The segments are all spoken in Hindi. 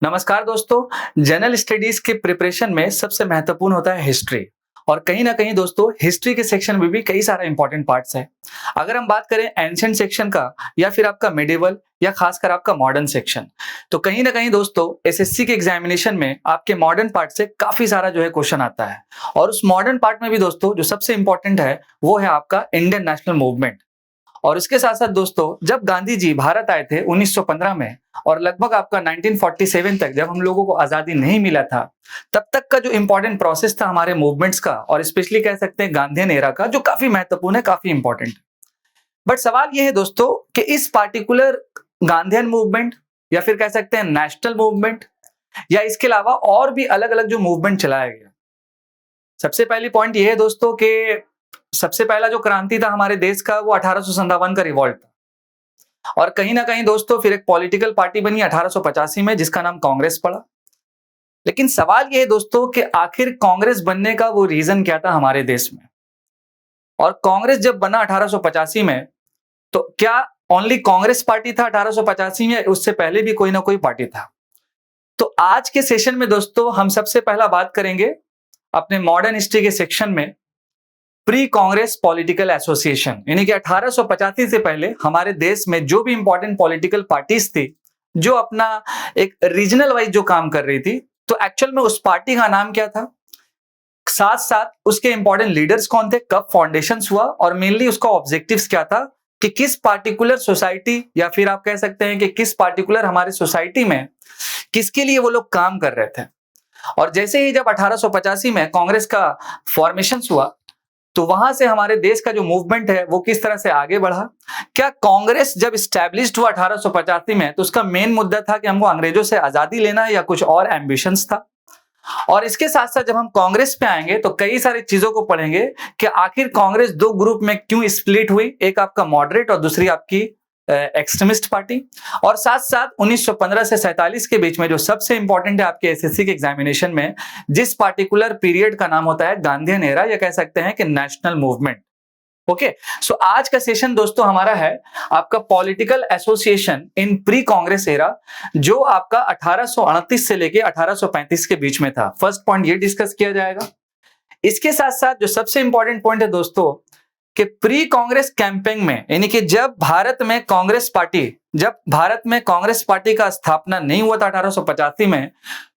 नमस्कार दोस्तों। जनरल स्टडीज के प्रिपरेशन में सबसे महत्वपूर्ण होता है हिस्ट्री। और कहीं ना कहीं दोस्तों हिस्ट्री के सेक्शन में भी कई सारे इंपॉर्टेंट पार्ट्स हैं। अगर हम बात करें एंशिएंट सेक्शन का या फिर आपका मिडिवल या खासकर आपका मॉडर्न सेक्शन, तो कहीं ना कहीं दोस्तों एसएससी के एग्जामिनेशन में आपके मॉडर्न पार्ट से काफी सारा जो है क्वेश्चन आता है। और उस मॉडर्न पार्ट में भी दोस्तों जो सबसे इंपॉर्टेंट है वो है आपका इंडियन नेशनल मूवमेंट। और इसके साथ साथ दोस्तों जब गांधी जी भारत आए थे 1915 में, और लगभग आपका 1947 तक जब हम लोगों को आजादी नहीं मिला था, तब तक का जो इंपॉर्टेंट प्रोसेस था हमारे मूवमेंट्स का, और स्पेशली कह सकते हैं गांधीयन एरा का, जो काफी महत्वपूर्ण है, काफी इंपॉर्टेंट है। बट सवाल यह है दोस्तों कि इस पार्टिकुलर गांधीयन मूवमेंट या फिर कह सकते हैं नेशनल मूवमेंट या इसके अलावा और भी अलग अलग जो मूवमेंट चलाया गया, सबसे पहली पॉइंट यह है दोस्तों कि सबसे पहला जो क्रांति था हमारे देश का वो 1857 का रिवॉल्ट था। और कहीं ना कहीं दोस्तों फिर एक पॉलिटिकल पार्टी बनी 1885 में जिसका नाम कांग्रेस पड़ा। लेकिन सवाल यह है दोस्तों कि आखिर कांग्रेस बनने का वो रीजन क्या था हमारे देश में। और कांग्रेस जब बना 1885 में, तो क्या ओनली कांग्रेस पार्टी था 1885 में, उससे पहले भी कोई ना कोई पार्टी था? तो आज के सेशन में दोस्तों हम सबसे पहला बात करेंगे अपने मॉडर्न हिस्ट्री के सेक्शन में प्री कांग्रेस पॉलिटिकल एसोसिएशन, यानी कि 1885 से पहले हमारे देश में जो भी इंपॉर्टेंट पॉलिटिकल पार्टीज थी जो अपना एक रीजनल वाइज जो काम कर रही थी, तो एक्चुअल में उस पार्टी का नाम क्या था, साथ साथ उसके इंपॉर्टेंट लीडर्स कौन थे, कब फाउंडेशन हुआ, और मेनली उसका ऑब्जेक्टिव्स क्या था कि किस पार्टिकुलर सोसाइटी या फिर आप कह सकते हैं कि किस पार्टिकुलर हमारे सोसाइटी में किसके लिए वो लोग काम कर रहे थे। और जैसे ही जब 1885 में कांग्रेस का फॉर्मेशन हुआ, तो वहां से हमारे देश का जो मूवमेंट है वो किस तरह से आगे बढ़ा। क्या कांग्रेस जब स्टैब्लिश्ड हुआ 1885 में, तो उसका मेन मुद्दा था कि हमको अंग्रेजों से आजादी लेना है या कुछ और एम्बिशंस था? और इसके साथ साथ जब हम कांग्रेस पे आएंगे तो कई सारी चीजों को पढ़ेंगे कि आखिर कांग्रेस दो ग्रुप में क्यों स्प्लिट हुई, एक आपका मॉडरेट और दूसरी आपकी एक्सट्रीमिस्ट पार्टी। और साथ साथ 1915 से 47 के बीच में जो सबसे इंपॉर्टेंट है आपके एसएससी के एग्जामिनेशन में, जिस पार्टिकुलर पीरियड का नाम होता है गांधीयन एरा, या कह सकते हैं कि नेशनल मूवमेंट। ओके, सो आज का सेशन दोस्तों हमारा है आपका political association in pre Congress era, जो आपका 1838 से लेके 1835 के बीच में था। फर्स्ट पॉइंट ये डिस्कस किया जाएगा। इसके साथ साथ जो सबसे इंपॉर्टेंट पॉइंट है दोस्तों कि प्री कांग्रेस कैंपेन में, यानी कि जब भारत में कांग्रेस पार्टी का स्थापना नहीं हुआ था 1885 में,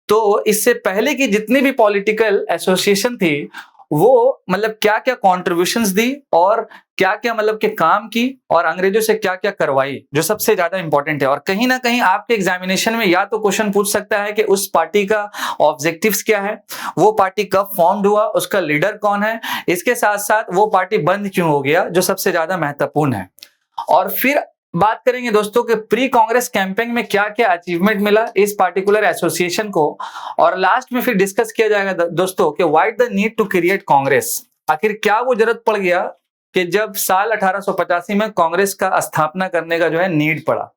तो इससे पहले की जितनी भी पॉलिटिकल एसोसिएशन थी वो मतलब क्या क्या कॉन्ट्रीब्यूशंस दी और क्या क्या मतलब के काम की और अंग्रेजों से क्या क्या करवाई, जो सबसे ज्यादा इंपॉर्टेंट है। और कहीं ना कहीं आपके एग्जामिनेशन में या तो क्वेश्चन पूछ सकता है कि उस पार्टी का ऑब्जेक्टिव्स क्या है, वो पार्टी कब फॉर्म्ड हुआ, उसका लीडर कौन है, इसके साथ साथ वो पार्टी बंद क्यों हो गया, जो सबसे ज्यादा महत्वपूर्ण है। और फिर बात करेंगे दोस्तों कि प्री कांग्रेस कैंपेन में क्या क्या अचीवमेंट मिला इस पार्टिकुलर एसोसिएशन को। और लास्ट में फिर डिस्कस किया जाएगा दोस्तों कि why the need to create Congress, आखिर क्या वो जरूरत पड़ गया कि जब साल 1885 में कांग्रेस का स्थापना करने का जो है नीड पड़ा,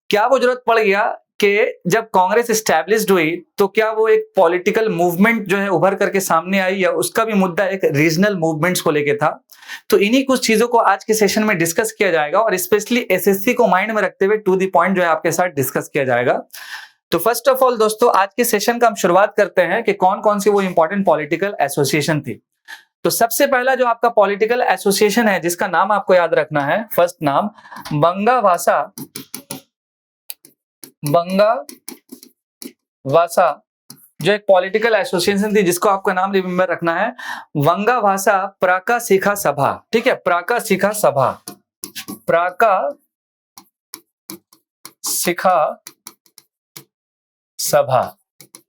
क्या वो जरूरत पड़ गया कि जब कांग्रेस स्टैब्लिश्ड हुई तो क्या वो एक पॉलिटिकल मूवमेंट जो है उभर करके सामने आई, या उसका भी मुद्दा एक रीजनल मूवमेंट्स को लेके था। तो इन्हीं कुछ चीजों को आज के सेशन में डिस्कस किया जाएगा, और स्पेशली एसएससी को माइंड में रखते हुए टू द पॉइंट जो है आपके साथ डिस्कस किया जाएगा। तो फर्स्ट ऑफ ऑल दोस्तों आज के सेशन का हम शुरुआत करते हैं कि कौन कौन सी वो इंपॉर्टेंट पॉलिटिकल एसोसिएशन थी। तो सबसे पहला जो आपका पॉलिटिकल एसोसिएशन है जिसका नाम आपको याद रखना है, फर्स्ट नाम बंगा वासा, जो एक पॉलिटिकल एसोसिएशन थी जिसको आपका नाम रिमेंबर रखना है, वंगा भाषा प्राका शिखा सभा। ठीक है, प्राका शिखा सभा।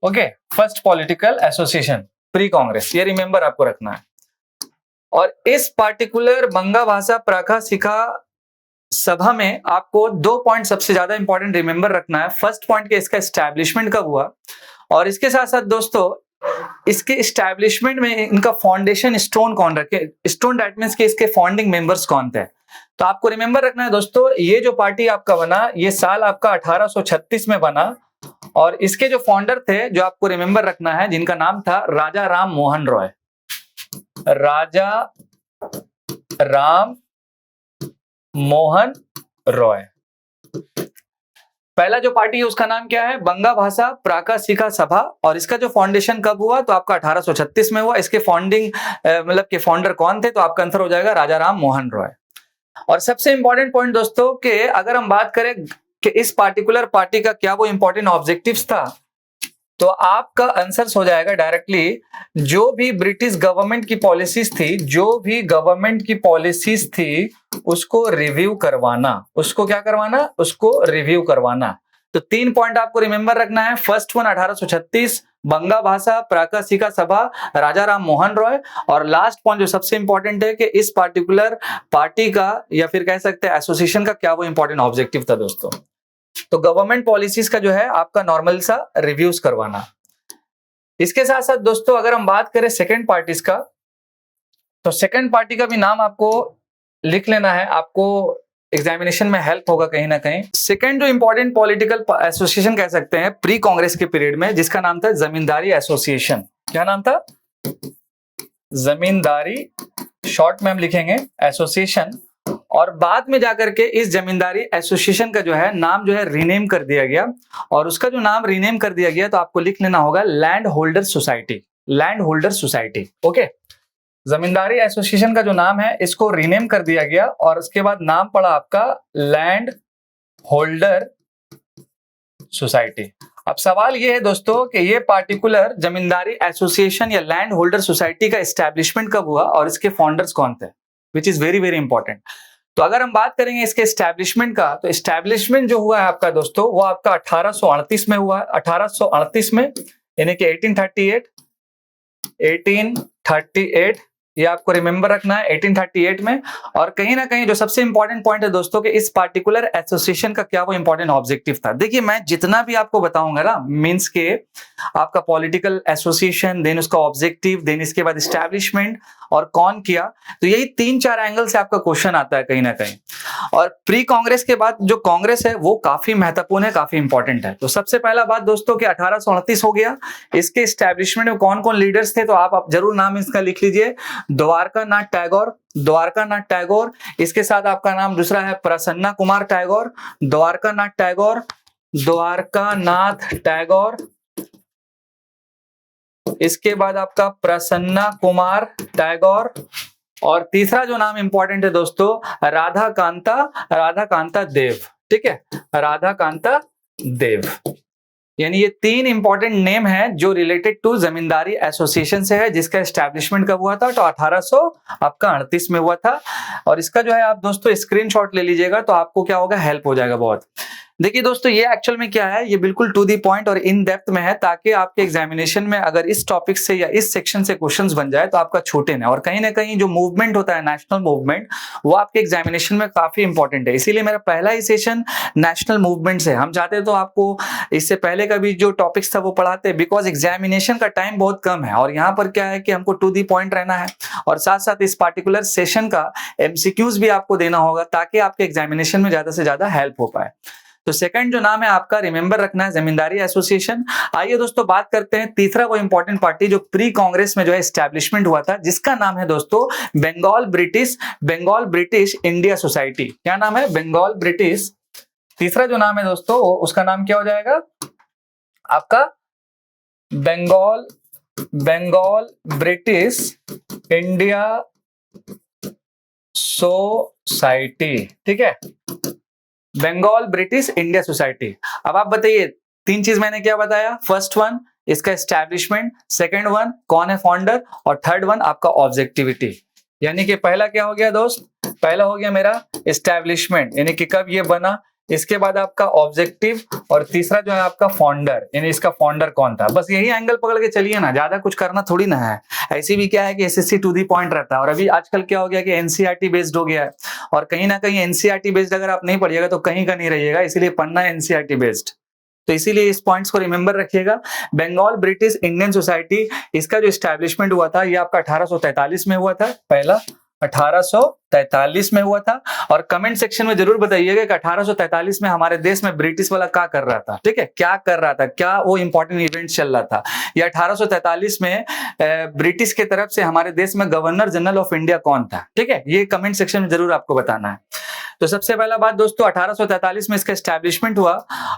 Okay, first political association pre Congress, ये रिमेंबर आपको रखना है। और इस पार्टिकुलर बंगा भाषा प्राका शिखा सभा में आपको दो पॉइंट सबसे ज्यादा इंपॉर्टेंट रिमेंबर रखना है। फर्स्ट पॉइंट के इसका एस्टैब्लिशमेंट कब हुआ, और इसके साथ साथ दोस्तों इसके एस्टैब्लिशमेंट में इनका फाउंडेशन स्टोन कौन रखे, स्टोन दैट मींस कि इसके फाउंडिंग मेंबर्स कौन थे। तो आपको रिमेंबर रखना है दोस्तों, ये जो पार्टी आपका बना ये साल आपका 1836 में बना, और इसके जो फाउंडर थे जो आपको रिमेंबर रखना है, जिनका नाम था राजा राम मोहन रॉय। राजा राम मोहन रॉय। पहला जो पार्टी है उसका नाम क्या है, बंगा भाषा प्राकाशिका सभा, और इसका जो फाउंडेशन कब हुआ तो आपका 1836 में हुआ। इसके फाउंडिंग मतलब के फाउंडर कौन थे, तो आपका आंसर हो जाएगा राजा राम मोहन रॉय। और सबसे इंपॉर्टेंट पॉइंट दोस्तों कि अगर हम बात करें कि इस पार्टिकुलर पार्टी का क्या वो इंपॉर्टेंट ऑब्जेक्टिव्स था, तो आपका आंसर हो जाएगा डायरेक्टली जो भी ब्रिटिश गवर्नमेंट की पॉलिसीज थी, जो भी गवर्नमेंट की पॉलिसीज थी उसको रिव्यू करवाना। उसको क्या करवाना, उसको रिव्यू करवाना। तो 3 पॉइंट आपको रिमेंबर रखना है। फर्स्ट वन 1836, बंगा भाषा प्राकाशिका सभा, राजा राम मोहन रॉय, और लास्ट पॉइंट जो सबसे इंपॉर्टेंट है कि इस पार्टिकुलर पार्टी का या फिर कह सकते हैं एसोसिएशन का क्या वो इंपॉर्टेंट ऑब्जेक्टिव था दोस्तों। तो गवर्नमेंट पॉलिसीज का जो है आपका नॉर्मल सा रिव्यूज करवाना। इसके साथ साथ दोस्तों अगर हम बात करें सेकंड पार्टीज का, तो सेकंड पार्टी का भी नाम आपको लिख लेना है, आपको एग्जामिनेशन में हेल्प होगा कहीं ना कहीं। सेकंड जो इंपॉर्टेंट पॉलिटिकल एसोसिएशन कह सकते हैं प्री कांग्रेस के पीरियड में, जिसका नाम था जमींदारी एसोसिएशन। क्या नाम था, जमींदारी, शॉर्ट में हम लिखेंगे एसोसिएशन। और बाद में जाकर के इस जमींदारी एसोसिएशन का जो है नाम जो है रीनेम कर दिया गया, और उसका जो नाम रीनेम कर दिया गया तो आपको लिख लेना होगा land holder society. Land holder society, okay. Zamindari association का जो नाम है इसको रीनेम कर दिया गया और उसके बाद नाम पड़ा आपका लैंड होल्डर सोसाइटी। अब सवाल ये है दोस्तों कि ये पार्टिकुलर जमींदारी एसोसिएशन या लैंड होल्डर सोसाइटी का एस्टैब्लिशमेंट कब हुआ और इसके फाउंडर्स कौन थे, which is very very important. तो अगर हम बात करेंगे इसके एस्टैब्लिशमेंट का, तो एस्टैब्लिशमेंट जो हुआ है आपका दोस्तों वो आपका 1838 में हुआ है। 1838 में यानी कि 1838 ये आपको रिमेंबर रखना है 1838 में। और कहीं ना कहीं जो सबसे इंपॉर्टेंट पॉइंट है दोस्तों कि इस पार्टिकुलर एसोसिएशन का क्या वो इंपॉर्टेंट ऑब्जेक्टिव था। देखिए मैं जितना भी आपको बताऊंगा ना, मींस के आपका पॉलिटिकल एसोसिएशन, देन उसका ऑब्जेक्टिव, देन इसके बाद एस्टैब्लिशमेंट और कौन किया, तो यही 3-4 एंगल से आपका क्वेश्चन आता है कहीं ना कहीं। और प्री कांग्रेस के बाद जो कांग्रेस है वो काफी महत्वपूर्ण है, काफी इंपॉर्टेंट है। तो सबसे पहला बात दोस्तों कि 1838 हो गया। इसके एस्टैब्लिशमेंट में कौन कौन लीडर्स थे, तो आप जरूर नाम इसका लिख लीजिए, द्वारकानाथ टैगोर। द्वारकानाथ टैगोर, इसके साथ आपका नाम दूसरा है प्रसन्ना कुमार टैगोर। द्वारकानाथ टैगोर, द्वारकानाथ टैगोर, इसके बाद आपका प्रसन्ना कुमार टैगोर, और तीसरा जो नाम इंपॉर्टेंट है दोस्तों राधा कांता देव। ठीक है, राधा कांता देव। यानी ये 3 इंपॉर्टेंट नेम है जो रिलेटेड टू जमींदारी एसोसिएशन से है, जिसका एस्टैब्लिशमेंट कब हुआ था, तो 1838 में हुआ था। और इसका जो है आप दोस्तों स्क्रीनशॉट ले लीजिएगा तो आपको क्या होगा, हेल्प हो जाएगा बहुत। देखिए दोस्तों ये एक्चुअल में क्या है, ये बिल्कुल टू दी पॉइंट और इन डेप्थ में है, ताकि आपके एग्जामिनेशन में अगर इस टॉपिक से या इस सेक्शन से क्वेश्चंस बन जाए तो आपका छूटे ना। और कहीं ना कहीं जो मूवमेंट होता है नेशनल मूवमेंट, वो आपके एग्जामिनेशन में काफी इंपॉर्टेंट है। इसीलिए मेरा पहला ही सेशन नेशनल मूवमेंट से। हम चाहते तो आपको इससे पहले का भी जो टॉपिक्स था वो पढ़ाते, बिकॉज एग्जामिनेशन का टाइम बहुत कम है और यहाँ पर क्या है कि हमको टू दी पॉइंट रहना है, और साथ साथ इस पार्टिकुलर सेशन का एमसीक्यूज भी आपको देना होगा ताकि आपके एग्जामिनेशन में ज्यादा से ज्यादा हेल्प हो पाए। तो सेकंड जो नाम है आपका रिमेंबर रखना है, जमींदारी एसोसिएशन। आइए दोस्तों बात करते हैं तीसरा वो इंपॉर्टेंट पार्टी जो प्री कांग्रेस में जो है एस्टैब्लिशमेंट हुआ था, जिसका नाम है दोस्तों बंगाल ब्रिटिश इंडिया सोसाइटी। क्या नाम है, बंगाल ब्रिटिश। तीसरा जो नाम है दोस्तों उसका नाम क्या हो जाएगा आपका, बंगाल ब्रिटिश इंडिया सोसाइटी। ठीक है, बंगाल ब्रिटिश इंडिया सोसाइटी। अब आप बताइए 3 चीज मैंने क्या बताया, फर्स्ट वन इसका एस्टैब्लिशमेंट, सेकंड वन कौन है फाउंडर, और थर्ड वन आपका ऑब्जेक्टिविटी। यानी कि पहला क्या हो गया दोस्त, पहला हो गया मेरा एस्टैब्लिशमेंट, यानी कि कब ये बना, इसके बाद आपका ऑब्जेक्टिव, और तीसरा जो है आपका फाउंडर, यानी इसका फाउंडर कौन था। बस यही एंगल पकड़ के चलिए ना, ज्यादा कुछ करना थोड़ी ना है। ऐसी भी क्या है कि एसएससी टू दी पॉइंट रहता है, और अभी आजकल क्या हो गया कि एनसीईआरटी बेस्ड हो गया है, और कहीं ना कहीं एनसीईआरटी बेस्ड अगर आप नहीं पढ़िएगा तो कहीं का नहीं रहिएगा, इसीलिए पढ़ना है एनसीईआरटी बेस्ड। तो इसीलिए इस पॉइंट्स को रिमेंबर रखिएगा। बंगाल ब्रिटिश इंडियन सोसाइटी, इसका जो एस्टैब्लिशमेंट हुआ था ये आपका 1843 में हुआ था, पहला 1843 में हुआ था। और कमेंट सेक्शन में जरूर बताइएगा कि 1843 में हमारे देश में ब्रिटिश वाला क्या कर रहा था। ठीक है, क्या कर रहा था, क्या वो इंपॉर्टेंट इवेंट चल रहा था, या 1843 में ब्रिटिश के तरफ से हमारे देश में गवर्नर जनरल ऑफ इंडिया कौन था। ठीक है, ये कमेंट सेक्शन में जरूर आपको बताना है। तो सबसे पहला बात दोस्तों 1843 में इसका एस्टैब्लिशमेंट हुआ।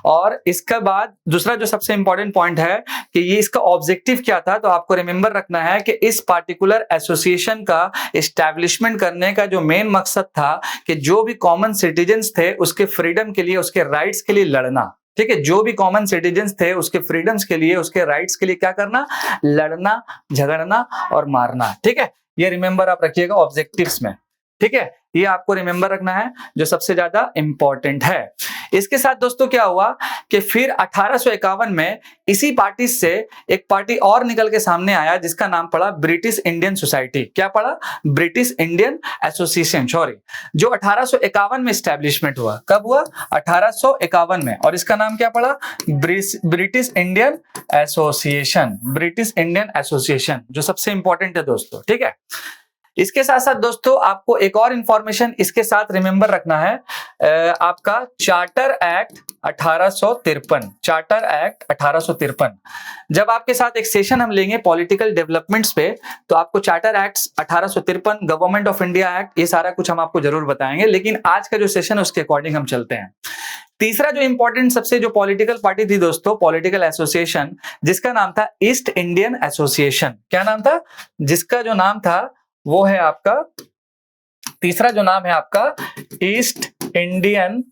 और इसके बाद दूसरा जो सबसे इंपॉर्टेंट पॉइंट है कि ये इसका ऑब्जेक्टिव क्या था, तो आपको रिमेंबर रखना है कि इस पार्टिकुलर एसोसिएशन का एस्टैब्लिशमेंट करने का जो मेन मकसद था कि जो भी कॉमन सिटीजन्स थे उसके फ्रीडम के लिए, उसके राइट्स के लिए लड़ना। ठीक है, जो भी कॉमन सिटीजन्स थे उसके फ्रीडम्स के लिए, उसके राइट्स के लिए क्या करना, लड़ना, झगड़ना और मारना। ठीक है, ये रिमेंबर आप रखिएगा ऑब्जेक्टिव्स में। ठीक है, ये आपको रिमेंबर रखना है जो सबसे ज्यादा इंपॉर्टेंट है। इसके साथ दोस्तों क्या हुआ कि फिर 1851 में इसी पार्टी से एक पार्टी और निकल के सामने आया जिसका नाम पड़ा ब्रिटिश इंडियन सोसाइटी। क्या पड़ा, ब्रिटिश इंडियन एसोसिएशन, सॉरी, जो 1851 में स्टैब्लिशमेंट हुआ। कब हुआ, 1851 में। और इसका नाम क्या पड़ा, British Indian association, British Indian association, जो सबसे इंपॉर्टेंट है दोस्तों। ठीक है, इसके साथ साथ दोस्तों आपको एक और इंफॉर्मेशन इसके साथ रिमेंबर रखना है, आपका चार्टर एक्ट 1853, चार्टर एक्ट 1853। जब आपके साथ एक सेशन हम लेंगे पॉलिटिकल डेवलपमेंट्स पे, तो आपको charter act 1853, government of India act, ये सारा कुछ हम आपको जरूर बताएंगे, लेकिन आज का जो सेशन है उसके अकॉर्डिंग हम चलते हैं। तीसरा जो इंपॉर्टेंट सबसे जो पॉलिटिकल पार्टी थी दोस्तों, पॉलिटिकल एसोसिएशन, जिसका नाम था ईस्ट इंडियन एसोसिएशन। क्या नाम था, जिसका जो नाम था वो है आपका, तीसरा जो नाम है आपका east Indian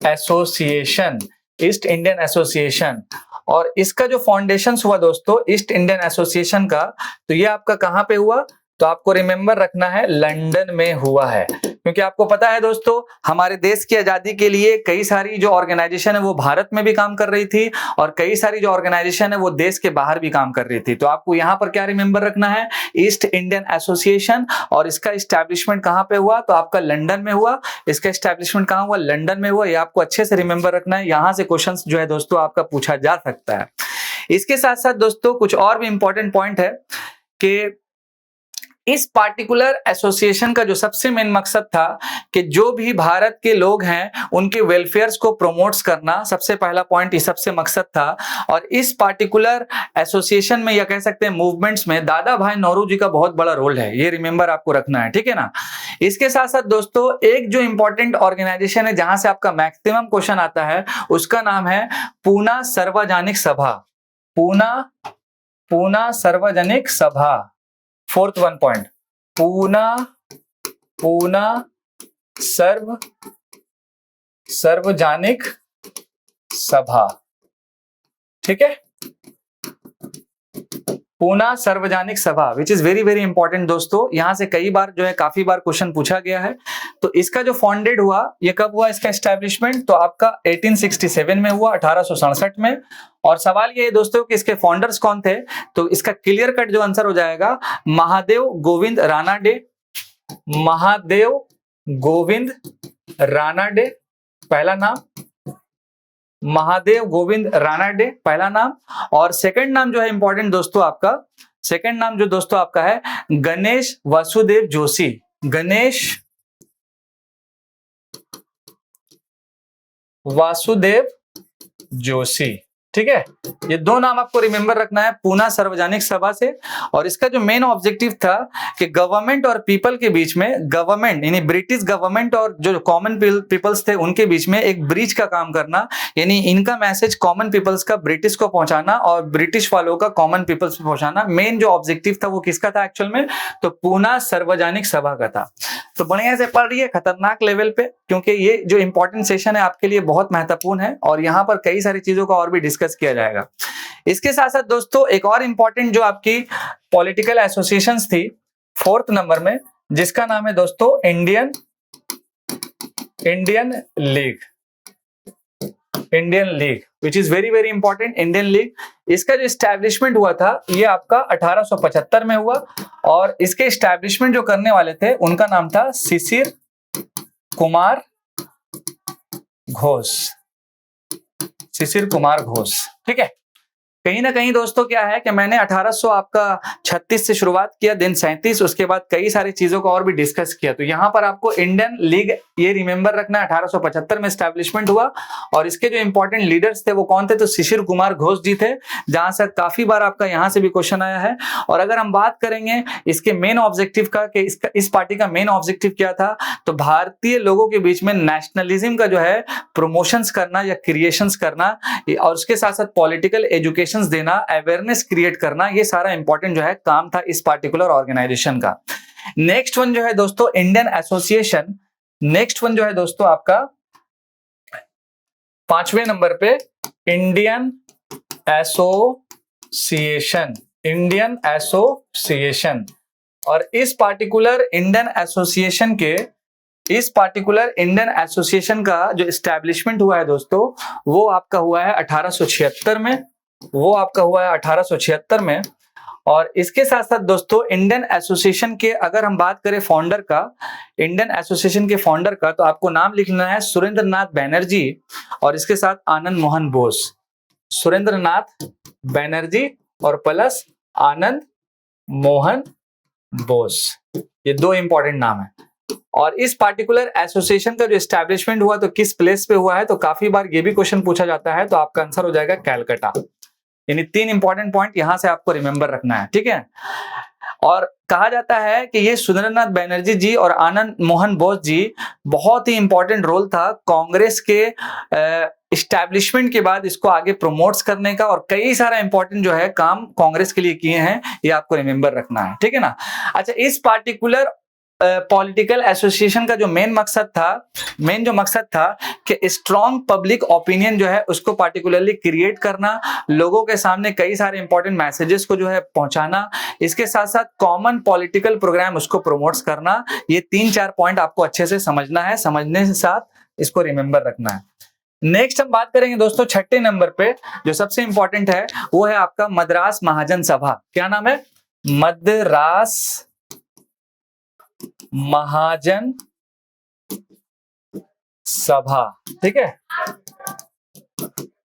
association, east Indian association. और इसका जो फाउंडेशन हुआ दोस्तों ईस्ट इंडियन एसोसिएशन का, तो ये आपका कहां पे हुआ, तो आपको रिमेंबर रखना है लंदन में हुआ है। क्योंकि आपको पता है दोस्तों हमारे देश की आजादी के लिए कई सारी जो ऑर्गेनाइजेशन है वो भारत में भी काम कर रही थी और कई सारी जो ऑर्गेनाइजेशन है वो देश के बाहर भी काम कर रही थी। तो आपको यहाँ पर क्या रिमेंबर रखना है, ईस्ट इंडियन एसोसिएशन। और इसका इस्टेब्लिशमेंट कहाँ पे हुआ, तो आपका लंदन में हुआ। इसका इस्टेब्लिशमेंट कहाँ हुआ, लंदन में हुआ। ये आपको अच्छे से रिमेंबर रखना है, यहाँ से क्वेश्चन जो है दोस्तों आपका पूछा जा सकता है। इसके साथ साथ दोस्तों कुछ और भी इंपॉर्टेंट पॉइंट है कि इस पार्टिकुलर एसोसिएशन का जो सबसे मेन मकसद था कि जो भी भारत के लोग हैं उनके वेलफेयर्स को प्रमोट्स करना, सबसे पहला पॉइंट, ये सबसे मकसद था। और इस पार्टिकुलर एसोसिएशन में या कह सकते हैं मूवमेंट्स में दादा भाई नौरोजी जी का बहुत बड़ा रोल है, ये रिमेंबर आपको रखना है। ठीक है ना। इसके साथ साथ दोस्तों एक जो इंपॉर्टेंट ऑर्गेनाइजेशन है जहां से आपका मैक्सिमम क्वेश्चन आता है उसका नाम है पूना सार्वजनिक सभा। पूना सार्वजनिक सभा, फोर्थ वन पॉइंट, पूना सार्वजनिक सभा। ठीक है, पूना सार्वजनिक सभा which is very very important दोस्तों। यहां से कई बार जो है काफी बार क्वेश्चन पूछा गया है। तो इसका जो फाउंडेड हुआ, ये कब हुआ इसका एस्टैब्लिशमेंट, तो आपका 1867 में हुआ, 1867 में। और सवाल ये है दोस्तों कि इसके फाउंडर्स कौन थे, तो इसका क्लियर कट जो आंसर हो जाएगा महादेव गोविंद रानाडे। महादेव गोविंद रानाडे पहला नाम, महादेव गोविंद रानाडे पहला नाम। और सेकंड नाम जो है इंपॉर्टेंट दोस्तों आपका, सेकंड नाम जो दोस्तों आपका है गणेश वासुदेव जोशी। गणेश वासुदेव जोशी। ठीक है, ये दो नाम आपको रिमेंबर रखना है पूना सार्वजनिक सभा से। और इसका जो मेन ऑब्जेक्टिव था कि गवर्नमेंट और पीपल के बीच में, गवर्नमेंट यानी ब्रिटिश गवर्नमेंट और जो कॉमन पीपल्स थे उनके बीच में एक ब्रिज का काम करना, यानी इनका मैसेज कॉमन पीपल्स का ब्रिटिश को पहुंचाना और ब्रिटिश वालों का कॉमन पीपल्स को पहुंचाना। मेन जो ऑब्जेक्टिव था वो किसका था एक्चुअल में, तो पूना सार्वजनिक सभा का था। तो बढ़िया से पढ़ रही है खतरनाक लेवल पे, क्योंकि ये जो इंपॉर्टेंट सेशन है आपके लिए बहुत महत्वपूर्ण है और यहाँ पर कई सारी चीजों का और भी डिस्कस किया जाएगा। इसके साथ साथ दोस्तों एक और इंपॉर्टेंट जो आपकी पॉलिटिकल एसोसिएशंस थी फोर्थ नंबर में, जिसका नाम है दोस्तों Indian league which is very very important, Indian league. इसका जो एस्टैब्लिशमेंट हुआ था ये आपका 1875 में हुआ। और इसके एस्टैब्लिशमेंट जो करने वाले थे उनका नाम था शिशिर कुमार घोष। शिशिर कुमार घोष। ठीक है, कहीं ना कहीं दोस्तों क्या है कि मैंने 1800 आपका 36 से शुरुआत किया, दिन 37, उसके बाद कई सारी चीजों को और भी डिस्कस किया। तो यहाँ पर आपको इंडियन लीग ये रिमेंबर रखना है 1875 में स्टैब्लिशमेंट हुआ, और इसके जो इंपॉर्टेंट लीडर्स थे वो कौन थे, तो शिशिर कुमार घोष जी थे, जहां से काफी बार आपका यहाँ से भी क्वेश्चन आया है। और अगर हम बात करेंगे इसके मेन ऑब्जेक्टिव का कि इस पार्टी का मेन ऑब्जेक्टिव क्या था, तो भारतीय लोगों के बीच में नेशनलिज्म का जो है प्रमोशंस करना या क्रिएशंस करना, और उसके साथ साथ पॉलिटिकल एजुकेशंस देना, अवेयरनेस क्रिएट करना, ये सारा इंपॉर्टेंट जो है काम था इस पार्टिकुलर ऑर्गेनाइजेशन का। नेक्स्ट वन जो है दोस्तों इंडियन एसोसिएशन। नेक्स्ट वन जो है दोस्तों आपका 5वें नंबर पे इंडियन एसोसिएशन। इंडियन एसोसिएशन, और इस पार्टिकुलर इंडियन एसोसिएशन का जो एस्टैब्लिशमेंट हुआ है दोस्तों, वो आपका हुआ है 1876 में। और इसके साथ साथ दोस्तों इंडियन एसोसिएशन के अगर हम बात करें फाउंडर का, इंडियन एसोसिएशन के फाउंडर का, तो आपको नाम लिखना है सुरेंद्रनाथ बैनर्जी, और इसके साथ आनंद मोहन बोस। सुरेंद्रनाथ बैनर्जी और प्लस आनंद मोहन बोस, ये दो इंपॉर्टेंट नाम है। और इस पार्टिकुलर एसोसिएशन का जो एस्टैब्लिशमेंट हुआ तो किस प्लेस पे हुआ है, तो काफी बार ये भी क्वेश्चन पूछा जाता है, तो आपका आंसर हो जाएगा कैलकाटा। यानी 3 इंपॉर्टेंट पॉइंट यहां से आपको रिमेंबर रखना है, ठीक है। और कहा जाता है कि ये सुरेंद्रनाथ बैनर्जी जी और आनंद मोहन बोस जी बहुत ही इंपॉर्टेंट रोल था कांग्रेस के इस्टेब्लिशमेंट के बाद इसको आगे प्रमोट्स करने का, और कई सारा इंपॉर्टेंट जो है काम कांग्रेस के लिए किए हैं, ये आपको रिमेंबर रखना है, ठीक है ना। अच्छा, इस पार्टिकुलर पॉलिटिकल एसोसिएशन का जो मेन जो मकसद था कि स्ट्रॉन्ग पब्लिक ओपिनियन जो है उसको पार्टिकुलरली क्रिएट करना, लोगों के सामने कई सारे इंपॉर्टेंट मैसेजेस को जो है पहुंचाना, इसके साथ साथ कॉमन पॉलिटिकल प्रोग्राम उसको प्रमोट्स करना। ये 3-4 पॉइंट आपको अच्छे से समझना है, समझने के साथ इसको रिमेंबर रखना है। नेक्स्ट हम बात करेंगे दोस्तों 6ठे नंबर पे, जो सबसे इंपॉर्टेंट है वो है आपका मद्रास महाजन सभा। क्या नाम है? मद्रास महाजन सभा, ठीक है।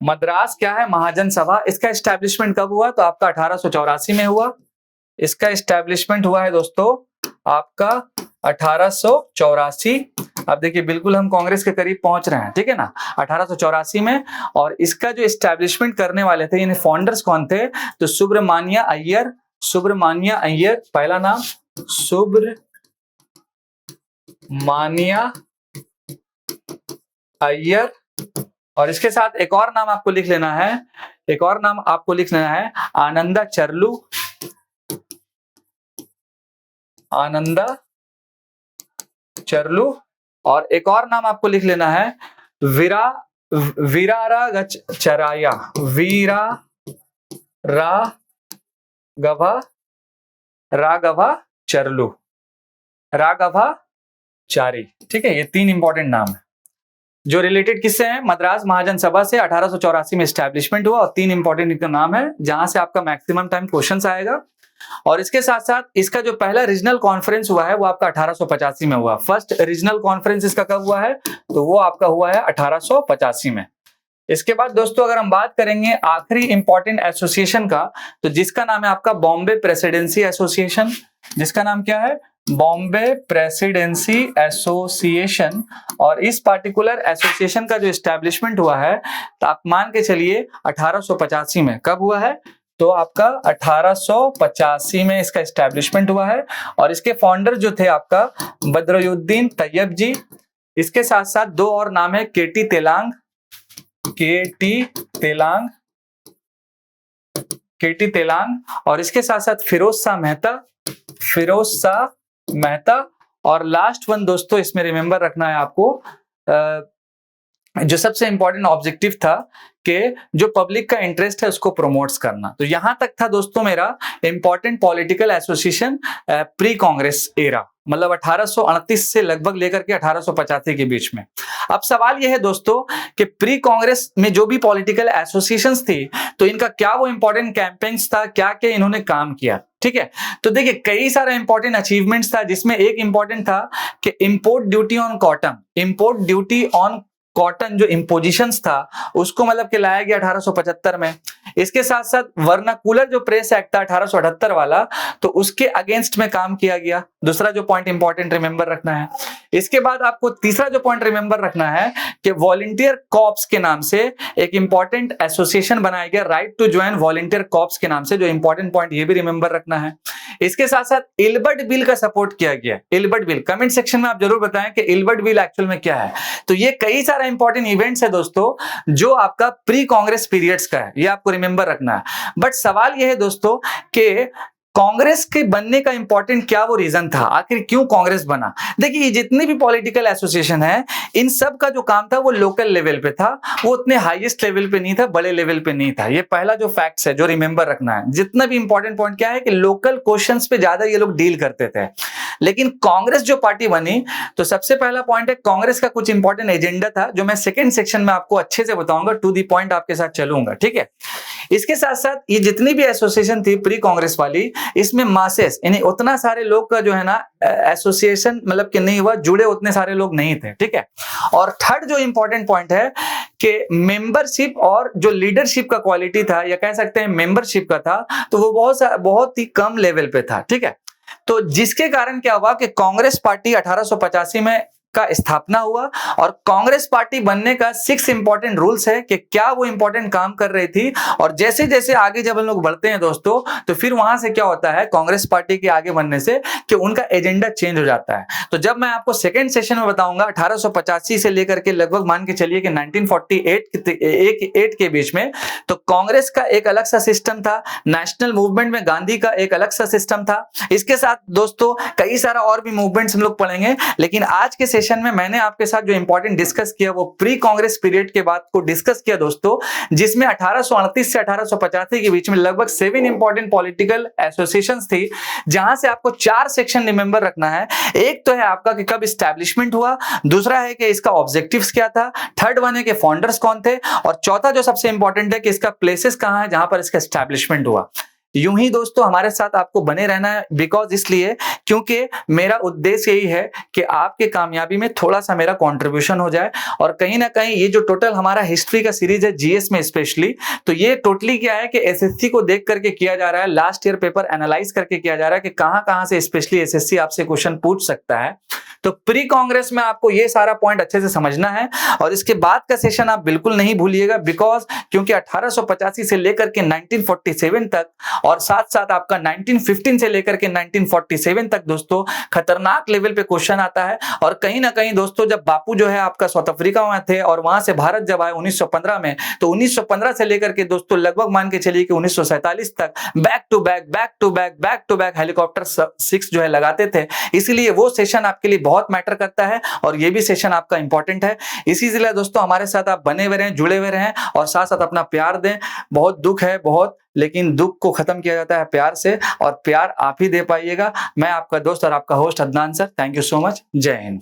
मद्रास क्या है? महाजन सभा। इसका एस्टैब्लिशमेंट कब हुआ? तो आपका 1884 में हुआ। इसका एस्टैब्लिशमेंट हुआ है दोस्तों आपका 1884। अब देखिए बिल्कुल हम कांग्रेस के करीब पहुंच रहे हैं, ठीक है ना, 1884 में। और इसका जो एस्टैब्लिशमेंट करने वाले थे, यानी फाउंडर्स कौन थे? तो सुब्रमण्य अय्यर। पहला नाम सुब्रमण्य अय्यर, और इसके साथ एक और नाम आपको लिख लेना है, आनंदा चरलू, और एक और नाम आपको लिख लेना है राघवाचारी, ठीक है। ये 3 इंपॉर्टेंट नाम है जो रिलेटेड किससे हैं? मद्रास महाजन सभा से 1884 में एस्टैब्लिशमेंट हुआ, और 3 इंपॉर्टेंट इनका नाम है जहां से आपका मैक्सिमम टाइम क्वेश्चंस आएगा। और इसके साथ साथ इसका जो पहला रीजनल कॉन्फ्रेंस हुआ है वो आपका 1885 में हुआ। फर्स्ट रीजनल कॉन्फ्रेंस इसका कब हुआ है? तो वो आपका हुआ है 1885 में। इसके बाद दोस्तों अगर हम बात करेंगे आखिरी इंपॉर्टेंट एसोसिएशन का, तो जिसका नाम है आपका बॉम्बे प्रेसिडेंसी एसोसिएशन। जिसका नाम क्या है? Bombay presidency association. और इस पार्टिकुलर एसोसिएशन का जो एस्टैब्लिशमेंट हुआ है, तो आप मान के चलिए 1885 में। कब हुआ है? तो आपका 1885 में इसका एस्टैब्लिशमेंट हुआ है। और इसके फाउंडर जो थे आपका बदरुद्दीन तैयब जी। इसके साथ साथ 2 और नाम है, केटी तेलांग, और इसके साथ साथ फिरोज शाह मेहता। और लास्ट वन दोस्तों इसमें रिमेंबर रखना है आपको, जो सबसे इंपॉर्टेंट ऑब्जेक्टिव था कि जो पब्लिक का इंटरेस्ट है उसको प्रमोट्स करना। तो यहां तक था दोस्तों मेरा important political association pre Congress era, मतलब 1829 से लगभग लेकर के 1885 के बीच में। अब सवाल यह है दोस्तों कि प्री कांग्रेस में जो भी पॉलिटिकल एसोसिएशंस थी, तो इनका क्या वो इंपॉर्टेंट कैंपेन्स था, क्या क्या इन्होंने काम किया, ठीक है। तो देखिए कई सारा इंपॉर्टेंट अचीवमेंट्स था, जिसमें एक इंपॉर्टेंट था कि इंपोर्ट ड्यूटी ऑन कॉटन जो इम्पोजिशंस था उसको मतलब कि लाया गया 1875 में। इसके साथ साथ वर्नाकुलर जो प्रेस एक्ट था 1878 वाला, तो उसके अगेंस्ट में काम किया गया। दूसरा जो पॉइंट इंपॉर्टेंट रिमेंबर रखना है। इसके बाद आपको तीसरा जो पॉइंट रिमेंबर रखना है कि वॉलंटियर कॉर्प्स के नाम से एक इंपॉर्टेंट एसोसिएशन बनाया गया, right to join volunteer corps के नाम से, जो इंपॉर्टेंट पॉइंट ये भी रिमेंबर रखना है। इसके साथ साथ इल्बर्ट बिल का सपोर्ट किया गया। इल्बर्ट बिल, कमेंट सेक्शन में आप जरूर बताएं कि इल्बर्ट बिल एक्चुअल में क्या है। तो ये कई सारा इंपॉर्टेंट इवेंट्स है दोस्तों जो आपका प्री कांग्रेस पीरियड्स का है, ये आपको रिमेंबर रखना है। बट सवाल ये है दोस्तों कि कांग्रेस के बनने का इंपॉर्टेंट क्या वो रीजन था, आखिर क्यों कांग्रेस बना। देखिए ये जितने भी पॉलिटिकल एसोसिएशन है इन सब का जो काम था वो लोकल लेवल पे था, वो उतने हाईएस्ट लेवल पे नहीं था, बड़े लेवल पे नहीं था। ये पहला जो फैक्ट्स है जो रिमेंबर रखना है। जितना भी इंपॉर्टेंट पॉइंट क्या है कि लोकल क्वेश्चंस पे ज्यादा ये लोग डील करते थे। लेकिन कांग्रेस जो पार्टी बनी तो सबसे पहला पॉइंट है कांग्रेस का कुछ इंपॉर्टेंट एजेंडा था जो मैं सेकंड सेक्शन में आपको अच्छे से बताऊंगा, टू दी पॉइंट आपके साथ चलूंगा, ठीक है। इसके साथ साथ ये जितनी भी एसोसिएशन थी प्री कांग्रेस वाली, इसमें मासेस यानी उतना सारे लोग का जो है ना एसोसिएशन मतलब कि नहीं हुआ, जुड़े उतने सारे लोग नहीं थे, ठीक है। और थर्ड जो इंपॉर्टेंट पॉइंट है कि मेंबरशिप और जो लीडरशिप का क्वालिटी था या कह सकते हैं मेंबरशिप का था, तो वो बहुत ही कम लेवल पे था, ठीक है। तो जिसके कारण क्या हुआ कि कांग्रेस पार्टी 1885 में का स्थापना हुआ और कांग्रेस पार्टी बनने का 6 इंपॉर्टेंट रूल्स है कि क्या वो इंपॉर्टेंट काम कर रही थी। और जैसे जैसे आगे जब हम लोग बढ़ते हैं दोस्तों तो फिर वहां से क्या होता है कांग्रेस पार्टी के आगे बढ़ने से कि उनका एजेंडा चेंज हो जाता है। तो जब मैं आपको सेकंड सेशन में बताऊंगा 1885 से लेकर के लगभग मान के चलिए कि 1948 के बीच में, तो कांग्रेस का एक अलग सा सिस्टम था, नेशनल मूवमेंट में गांधी का एक अलग सा सिस्टम था। इसके साथ दोस्तों कई सारा और भी मूवमेंट्स हम लोग पढ़ेंगे, लेकिन आज के सेशन में मैंने आपके साथ जो इंपॉर्टेंट डिस्कस किया वो प्री कांग्रेस पीरियड के बाद को डिस्कस किया दोस्तों, जिसमें 1838 से 1885 के बीच में लगभग 7 इंपॉर्टेंट पॉलिटिकल एसोसिएशंस थी, जहां से आपको 4 सेक्शन रिमेंबर रखना है। एक तो है आपका कि कब एस्टैब्लिशमेंट हुआ, दूसरा है कि इसका ऑब्जेक्टिव्स क्या था, थर्ड वन है कि फाउंडर्स कौन थे, और चौथा जो सबसे इंपॉर्टेंट है कि इसका प्लेसेस कहां है जहां पर इसका एस्टैब्लिशमेंट हुआ। यूं ही दोस्तों हमारे साथ आपको बने रहना है, बिकॉज इसलिए क्योंकि मेरा उद्देश्य यही है कि आपके कामयाबी में थोड़ा सा मेरा कंट्रीब्यूशन हो जाए। और कहीं ना कहीं ये जो टोटल हमारा हिस्ट्री का सीरीज है जीएस में स्पेशली, तो ये टोटली क्या है कि एसएससी को देख करके किया जा रहा है, लास्ट ईयर पेपर एनालाइज करके किया जा रहा है कि कहां कहां से स्पेशली एसएससी आपसे क्वेश्चन पूछ सकता है। तो प्री कांग्रेस में आपको ये सारा पॉइंट अच्छे से समझना है और इसके बाद का सेशन आप बिल्कुल नहीं भूलिएगा, बिकॉज क्योंकि 1885 से लेकर के 1947 तक और साथ साथ आपका 1915 से लेकर के 1947 तक दोस्तों खतरनाक लेवल पे क्वेश्चन आता है। और कहीं ना कहीं दोस्तों जब बापू जो है आपका साउथ अफ्रीका में थे और वहां से भारत जब आए 1915 में, तो 1915 से लेकर के दोस्तों लगभग मान के चलिए कि 1947 तक बैक टू बैक हेलीकॉप्टर 6 जो है लगाते थे। इसीलिए वो सेशन आपके लिए बहुत मैटर करता है और ये भी सेशन आपका इंपॉर्टेंट है। इसीलिए दोस्तों हमारे साथ आप बने हुए रहें, जुड़े हुए रहें और साथ साथ अपना प्यार दें। बहुत दुख है बहुत, लेकिन दुख को खत्म किया जाता है प्यार से, और प्यार आप ही दे पाइएगा। मैं आपका दोस्त और आपका host Adnan sir, thank you so much. जय हिंद।